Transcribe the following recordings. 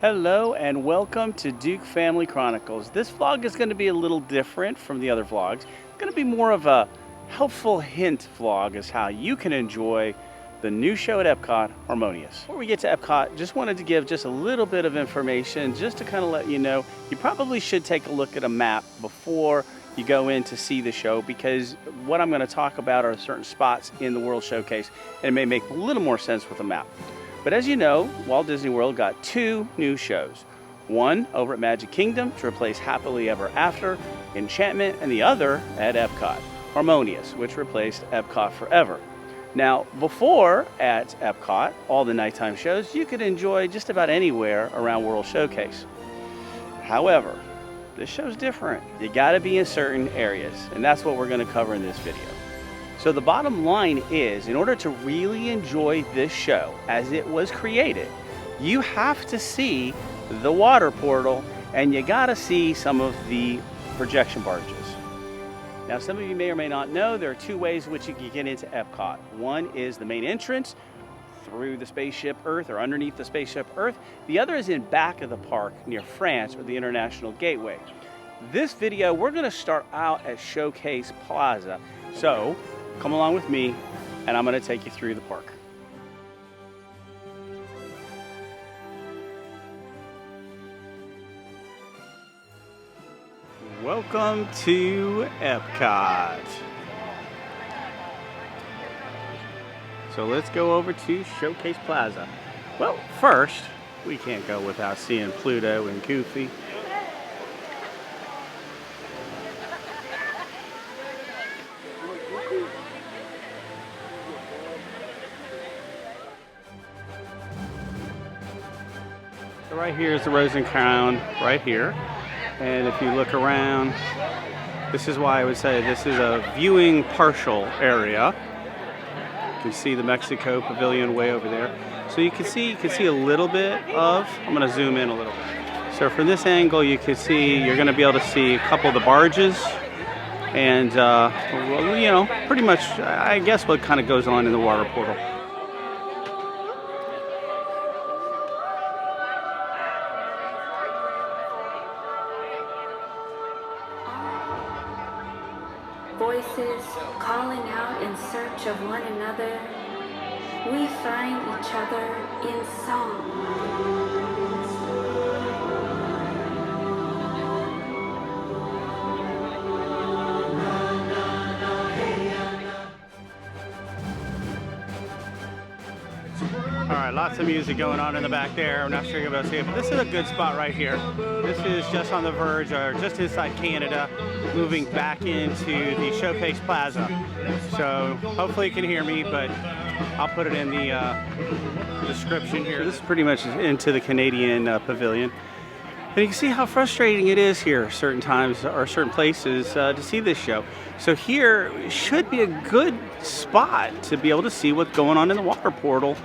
Hello and welcome to Duke Family Chronicles. This vlog is going to be a little different from the other vlogs. It's going to be more of a helpful hint vlog as how you can enjoy the new show at EPCOT Harmonious. Before we get to EPCOT, just wanted to give just a little bit of information just to kind of let you know you probably should take a look at a map before you go in to see the show, because what I'm going to talk about are certain spots in the World Showcase and it may make a little more sense with a map. But as you know, Walt Disney World got two new shows. One over at Magic Kingdom to replace Happily Ever After, Enchantment, and the other at EPCOT, Harmonious, which replaced EPCOT Forever. Now, before at EPCOT, all the nighttime shows you could enjoy just about anywhere around World Showcase. However, this show's different. You gotta be in certain areas, and that's what we're gonna cover in this video. So the bottom line is, in order to really enjoy this show as it was created, you have to see the water portal and you gotta see some of the projection barges. Now, some of you may or may not know, there are two ways in which you can get into EPCOT. One is the main entrance through the Spaceship Earth or underneath the Spaceship Earth. The other is in back of the park near France or the International Gateway. This video, we're gonna start out at Showcase Plaza. So, come along with me, and I'm going to take you through the park. Welcome to EPCOT. So let's go over to Showcase Plaza. Well, first, we can't go without seeing Pluto and Goofy. So right here is the Rose and Crown, right here. And if you look around, this is why I would say this is a viewing partial area. You can see the Mexico Pavilion way over there. So you can see a little bit of, I'm gonna zoom in a little bit. So from this angle, you can see, you're gonna be able to see a couple of the barges and, well, you know, pretty much, I guess what kind of goes on in the water portal. Voices calling out in search of one another, we find each other in song. All right, lots of music going on in the back there. I'm not sure you're able to see it, but this is a good spot right here. This is just on the verge, or just inside Canada, moving back into the Showcase Plaza. So hopefully you can hear me, but I'll put it in the description here. This is pretty much into the Canadian Pavilion. And you can see how frustrating it is here certain times or certain places to see this show. So here should be a good spot to be able to see what's going on in the water portal,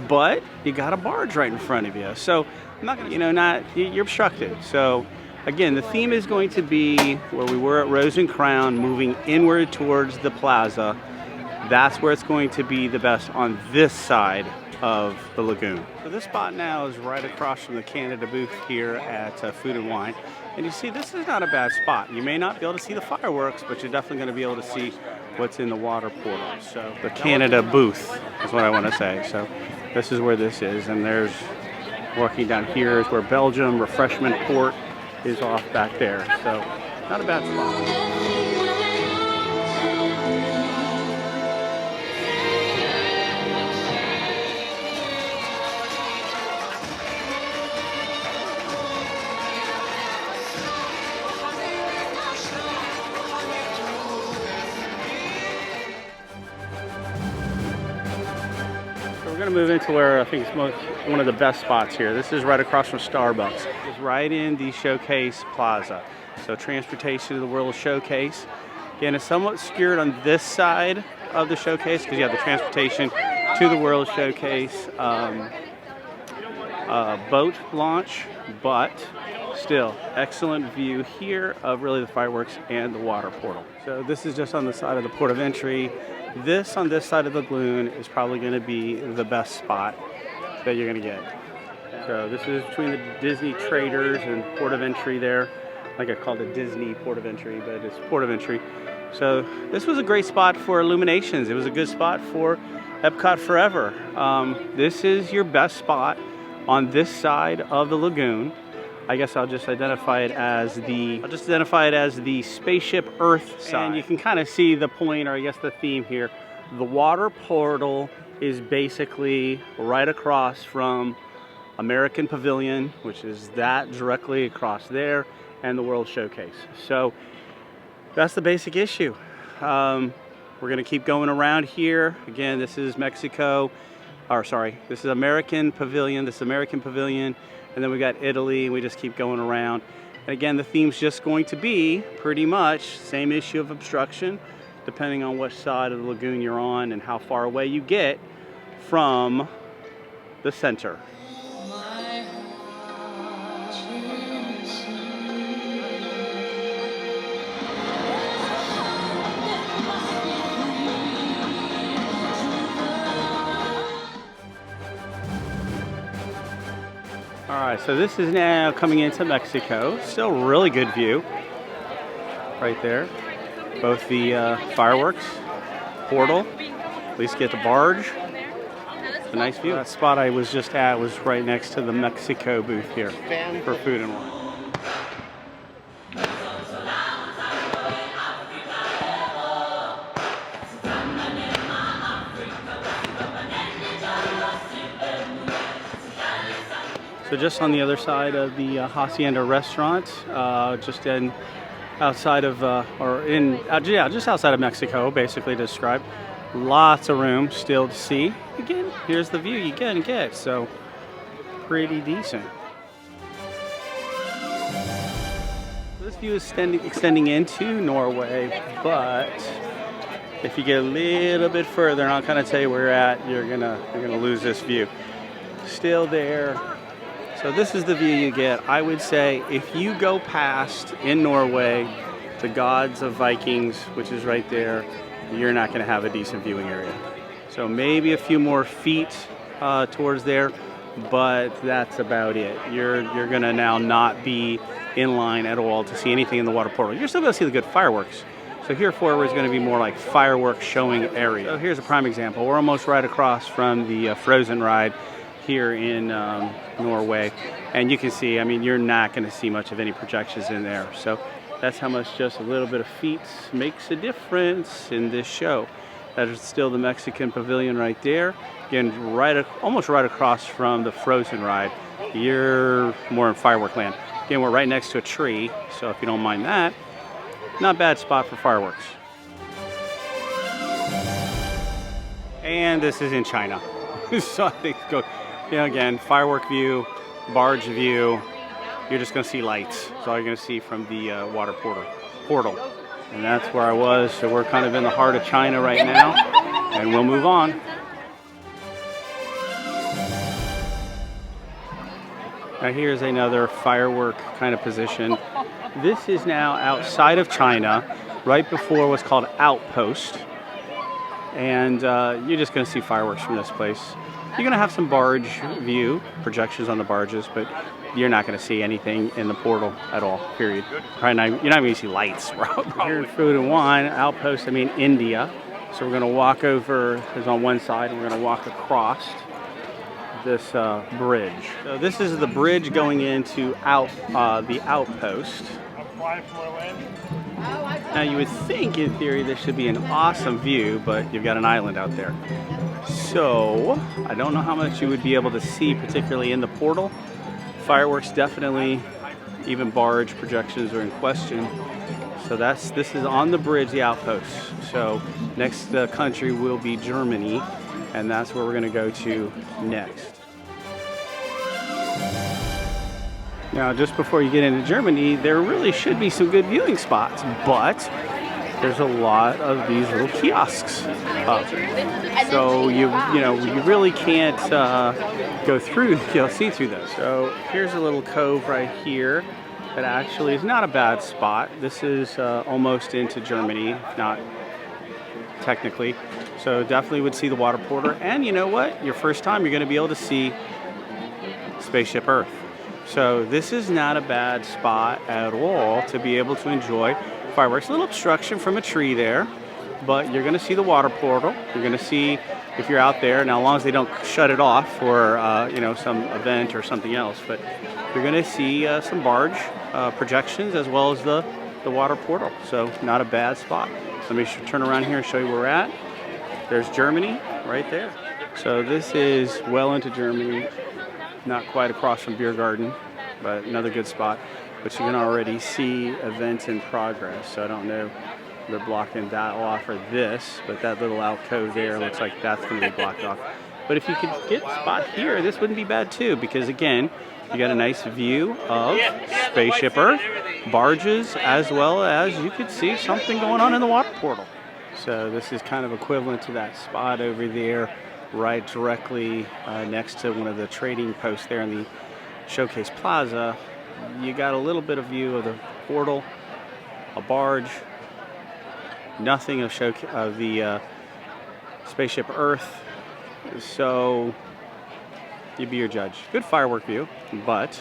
but you got a barge right in front of you. So I'm not gonna, you're obstructed. So again, the theme is going to be where we were at Rose and Crown, moving inward towards the plaza. That's where it's going to be the best on this side of the lagoon. So this spot now is right across from the Canada booth here at Food and Wine. And you see, this is not a bad spot. You may not be able to see the fireworks, but you're definitely going to be able to see what's in the water portal. So the Canada booth is what I want to say. So this is where this is. And there's, walking down here is where Belgium Refreshment Port is off back there. So not a bad spot. We're going to move into where I think is one of the best spots here. This is right across from Starbucks. It's right in the Showcase Plaza. So transportation to the World Showcase. Again, it's somewhat skewed on this side of the showcase because you have the transportation to the World Showcase boat launch, but still excellent view here of really the fireworks and the water portal. So this is just on the side of the port of entry. This on this side of the lagoon is probably going to be the best spot that you're going to get. So this is between the Disney Traders and Port of Entry there. Like I called it Disney Port of Entry, but it's Port of Entry. So this was a great spot for illuminations. It was a good spot for EPCOT Forever. This is your best spot on this side of the lagoon. I guess I'll just identify it as the Spaceship Earth side. And you can kind of see the point, or I guess the theme here. The water portal is basically right across from American Pavilion, which is that directly across there, and the World Showcase. So that's the basic issue. We're gonna keep going around here. Again, this is Mexico, or sorry, this is American Pavilion, this is American Pavilion, and then we got Italy, and we just keep going around. And again, the theme's just going to be pretty much same issue of obstruction, depending on which side of the lagoon you're on and how far away you get from the center. Alright, so this is now coming into Mexico. Still really good view right there. Both the fireworks, portal, at least get the barge. It's a nice view. That spot I was just at was right next to the Mexico booth here for food and wine. So just on the other side of the Hacienda restaurant, just outside of, just outside of Mexico, basically described. Lots of room still to see. Again, here's the view you get, so pretty decent. This view is extending into Norway, but if you get a little bit further, and I'll kind of tell you where you're at, you're gonna lose this view. Still there. So this is the view you get. I would say if you go past in Norway the Gods of Vikings, which is right there, you're not going to have a decent viewing area. So maybe a few more feet towards there, but that's about it. You're going to now not be in line at all to see anything in the water portal. You're still going to see the good fireworks. So here forward is going to be more like fireworks showing area. So here's a prime example. We're almost right across from the Frozen ride here in Norway, and you can see, I mean, you're not going to see much of any projections in there. So that's how much just a little bit of feet makes a difference in this show. That is still the Mexican Pavilion right there. Again, almost right across from the Frozen ride. You're more in firework land. Again, we're right next to a tree, so if you don't mind that, not bad spot for fireworks. And this is in China. So I think again, firework view, barge view. You're just going to see lights. That's all you're going to see from the water portal. And that's where I was. So we're kind of in the heart of China right now. And we'll move on. Now here's another firework kind of position. This is now outside of China, right before what's called Outpost. And you're just going to see fireworks from this place. You're going to have some barge view, projections on the barges, but you're not going to see anything in the portal at all, period. You're not going to see lights. Here in Food and Wine, Outpost, I mean India. So we're going to walk over, is on one side, and we're going to walk across this bridge. So this is the bridge going into the Outpost. Now you would think, in theory, this should be an awesome view, but you've got an island out there. So I don't know how much you would be able to see, particularly in the portal. Fireworks definitely, even barge projections are in question. So this is on the bridge, the Outpost. So next country will be Germany, and that's where we're going to go to next. Now, just before you get into Germany, there really should be some good viewing spots, but there's a lot of these little kiosks up. So you really can't go through, see through those. So here's a little cove right here that actually is not a bad spot. This is almost into Germany, not technically. So definitely would see the water portal. And you know what? Your first time, you're going to be able to see Spaceship Earth. So this is not a bad spot at all to be able to enjoy fireworks. A little obstruction from a tree there, but you're going to see the water portal. You're going to see, if you're out there, now as long as they don't shut it off for some event or something else, but you're going to see some barge projections as well as the water portal. So not a bad spot. Let me turn around here and show you where we're at. There's Germany right there. So this is well into Germany, not quite across from Beer Garden, but another good spot. But you can already see events in progress. So I don't know, they're blocking that off or this, but that little alcove there looks like that's going to be blocked off. But if you could get a spot here, this wouldn't be bad too, because again, you got a nice view of Spaceship Earth, barges, as well as you could see something going on in the water portal. So this is kind of equivalent to that spot over there, right directly next to one of the trading posts there in the Showcase Plaza. You got a little bit of view of the portal, a barge, nothing of the Spaceship Earth. So you'd be your judge. Good firework view, but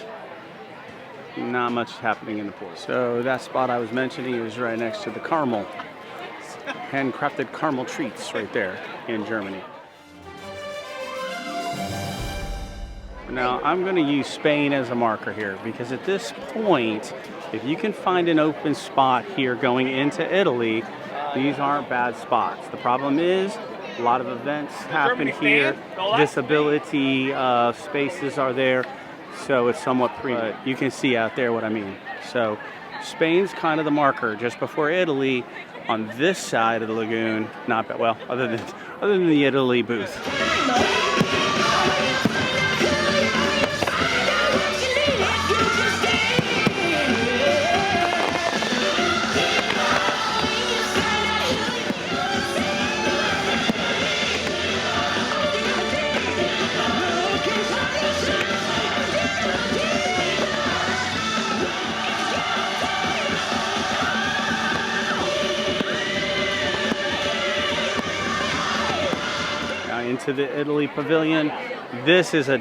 not much happening in the portal. So that spot I was mentioning is right next to the caramel, handcrafted caramel treats right there in Germany. Now I'm going to use Spain as a marker here, because at this point, if you can find an open spot here going into Italy, these aren't bad spots. The problem is a lot of events happen here, disability spaces are there, so it's somewhat you can see out there what I mean. So Spain's kind of the marker just before Italy on this side of the lagoon. Not bad, well, other than the Italy booth. Into the Italy Pavilion. This is a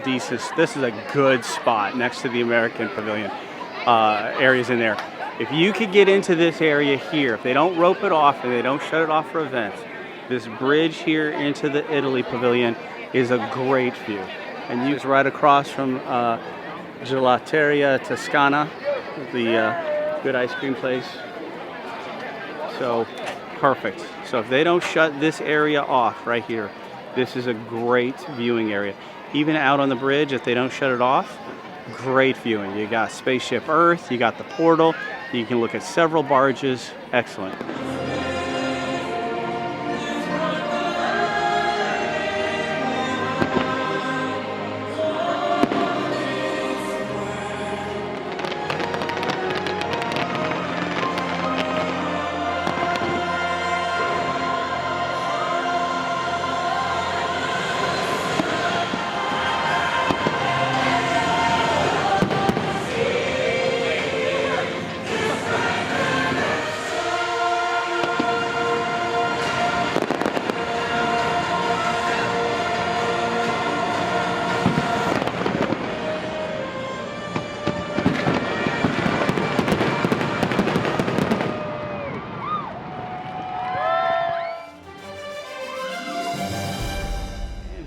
good spot next to the American Pavilion areas in there. If you could get into this area here, if they don't rope it off and they don't shut it off for events, this bridge here into the Italy Pavilion is a great view. And it's right across from Gelateria Toscana, the good ice cream place. So perfect. So if they don't shut this area off right here, this is a great viewing area. Even out on the bridge, if they don't shut it off, great viewing. You got Spaceship Earth, you got the portal, you can look at several barges. Excellent.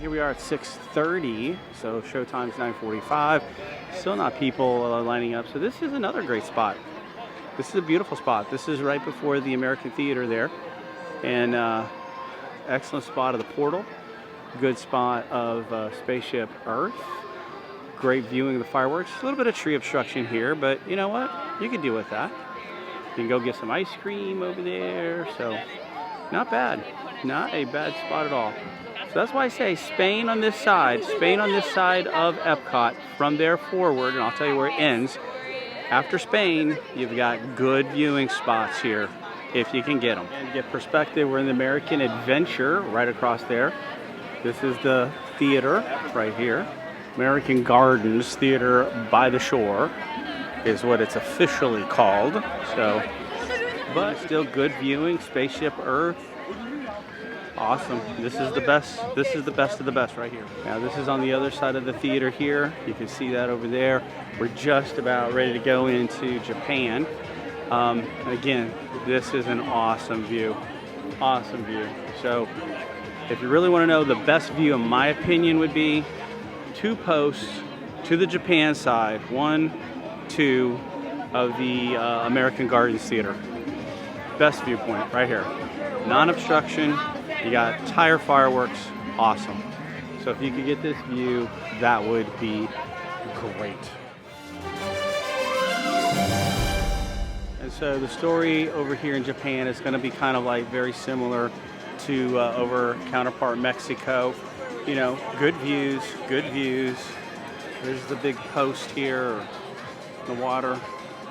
We are at 6:30, so showtime's 9:45. Still not people lining up. So this is another great spot. This is a beautiful spot. This is right before the American Theater there, and excellent spot of the portal. Good spot of Spaceship Earth. Great viewing of the fireworks. A little bit of tree obstruction here, but you know what? You can deal with that. You can go get some ice cream over there. So not bad. Not a bad spot at all. So that's why I say Spain on this side of EPCOT, from there forward, and I'll tell you where it ends. After Spain, you've got good viewing spots here, if you can get them. And to get perspective, we're in the American Adventure, right across there. This is the theater right here. American Gardens Theater by the Shore is what it's officially called. So, but still good viewing, Spaceship Earth. Awesome. This is the best. This is the best of the best right here. Now this is on the other side of the theater here. You can see that over there. We're just about ready to go into Japan. Again, this is an awesome view. Awesome view. So if you really want to know, the best view in my opinion would be 2 posts to the Japan side, 1, 2 of the American Gardens Theater. Best viewpoint right here. Non-obstruction. You got tire fireworks. Awesome. So if you could get this view, that would be great. And so the story over here in Japan is going to be kind of like very similar to over counterpart Mexico. You know, good views, good views. There's the big post here, the water,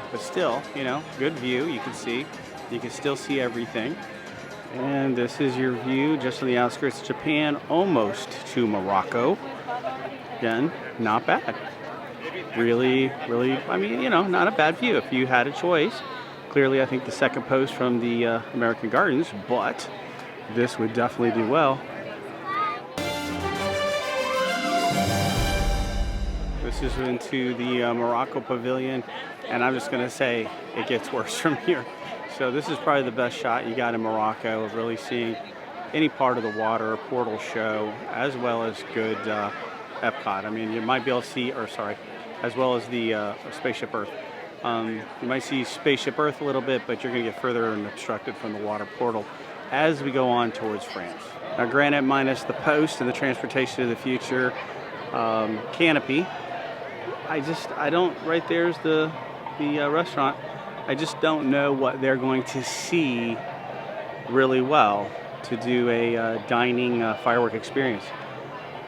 but still, you know, good view. You can see, you can still see everything. And this is your view just on the outskirts of Japan, almost to Morocco. Again, not bad. Really, really, I mean, you know, not a bad view if you had a choice. Clearly, I think the second post from the American Gardens, but this would definitely do well. This is into the Morocco Pavilion, and I'm just going to say it gets worse from here. So this is probably the best shot you got in Morocco of really seeing any part of the water portal show, as well as good EPCOT. I mean, you might be able to see, or sorry, as well as the Spaceship Earth. You might see Spaceship Earth a little bit, but you're going to get further and obstructed from the water portal as we go on towards France. Now, granted, minus the post and the transportation of the future canopy, I don't, right there's the restaurant. I just don't know what they're going to see really well to do a dining firework experience.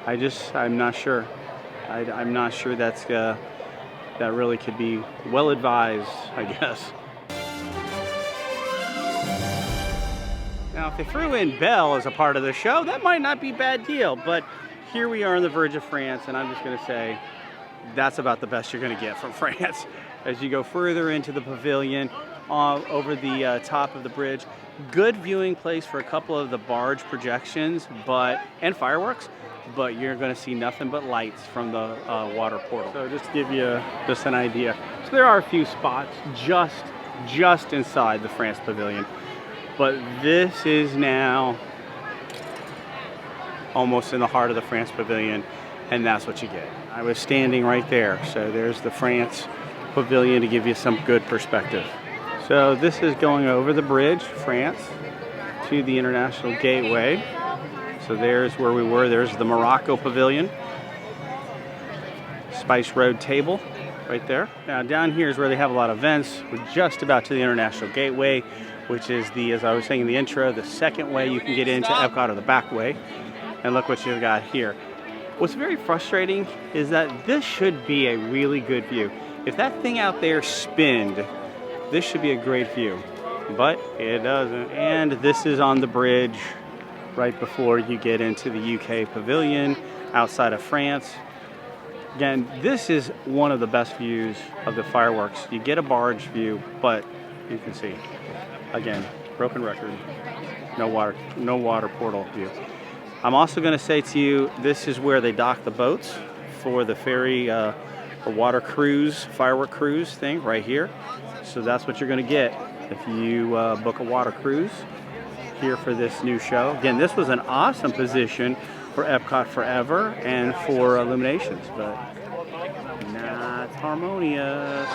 I'm not sure. I'm not sure that really could be well advised, I guess. Now, if they threw in Belle as a part of the show, that might not be a bad deal, but here we are on the verge of France, and I'm just going to say that's about the best you're going to get from France. As you go further into the pavilion, over the top of the bridge, good viewing place for a couple of the barge projections, and fireworks, but you're going to see nothing but lights from the water portal. So just to give you just an idea. So there are a few spots just inside the France Pavilion, but this is now almost in the heart of the France Pavilion, and that's what you get. I was standing right there, so there's the France Pavilion to give you some good perspective. So this is going over the bridge, France, to the International Gateway. So there's where we were. There's the Morocco Pavilion. Spice Road table right there. Now down here is where they have a lot of events. We're just about to the International Gateway, which is the, as I was saying in the intro, the second way you can get into EPCOT, or the back way. And look what you've got here. What's very frustrating is that this should be a really good view. If that thing out there spinned, this should be a great view, but it doesn't. And this is on the bridge right before you get into the UK Pavilion outside of France. Again, this is one of the best views of the fireworks. You get a barge view, but you can see, again, broken record, no water portal view. I'm also going to say to you, this is where they dock the boats for the ferry or water cruise, firework cruise thing right here. So that's what you're going to get if you book a water cruise here for this new show. Again, this was an awesome position for EPCOT Forever and for Illuminations, but not harmonious.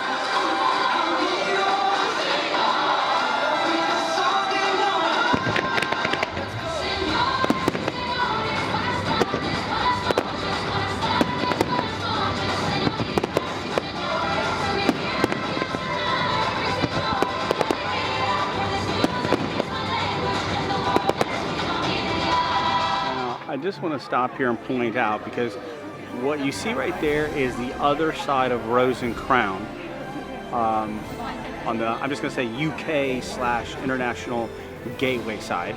I just want to stop here and point out, because what you see right there is the other side of Rose and Crown on the, I'm just going to say UK/International Gateway side.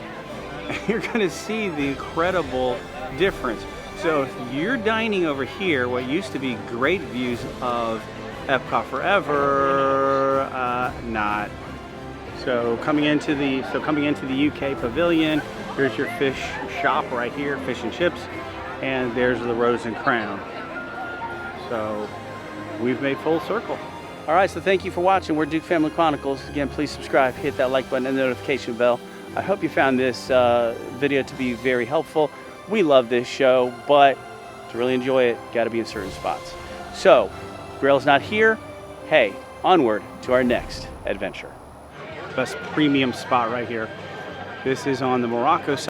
And you're going to see the incredible difference. So if you're dining over here, what used to be great views of EPCOT Forever, not. So coming into the UK Pavilion, here's your fish shop right here, fish and chips, and there's the Rose and Crown. So we've made full circle. All right, so thank you for watching. We're Duke Family Chronicles. Again, please subscribe, hit that like button and the notification bell. I hope you found this video to be very helpful. We love this show, but to really enjoy it, got to be in certain spots. So, Grail's not here. Hey, onward to our next adventure. Best premium spot right here. This is on the Morocco side.